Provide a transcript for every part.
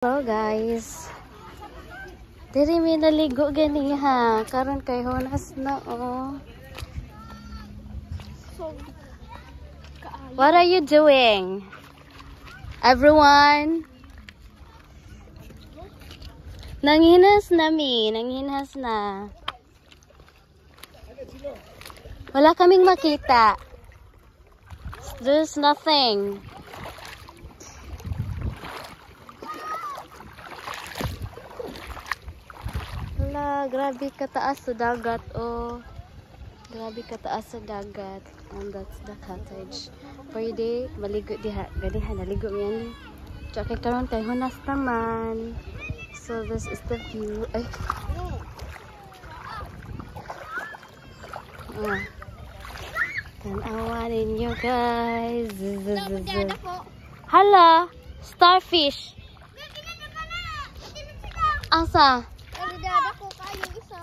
Hello guys. Diri mi naligo gani ha. Karon kay hunas na oh. What are you doing? Everyone? Nanghinas na mi, nanghinas na. Wala kaming makita. There's nothing. Hala, grabe kataas sa dagat oh. Grabe kataas sa dagat. And that's the cottage. Pwede maligo diha. Ganihan naligo mi ani. Tsaka karon kay hunas naman. So this is the view. Ay. Tanawa ninyo guys. Hala, starfish. Asa? Dada ko kayo isa.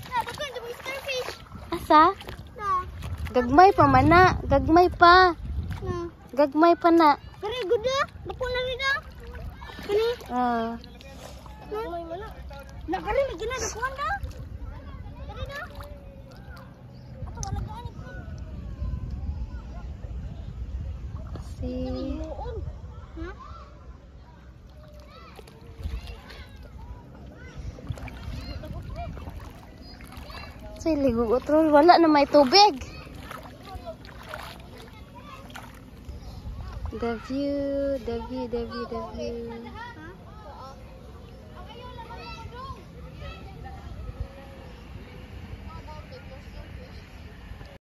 Dada ko yung starfish. Asa? Na. Gagmay pa mana. Gagmay pa. Na. Gagmay pa na. Kari guda. Bako na rin na. Kani? Gagmay mo na. Nakari may ginagakuhan na. Kani na. Ato wala gaan ito. See. Ha? Say, ligo ko troll. Wala na may tubig. The view, the view, the view, the view.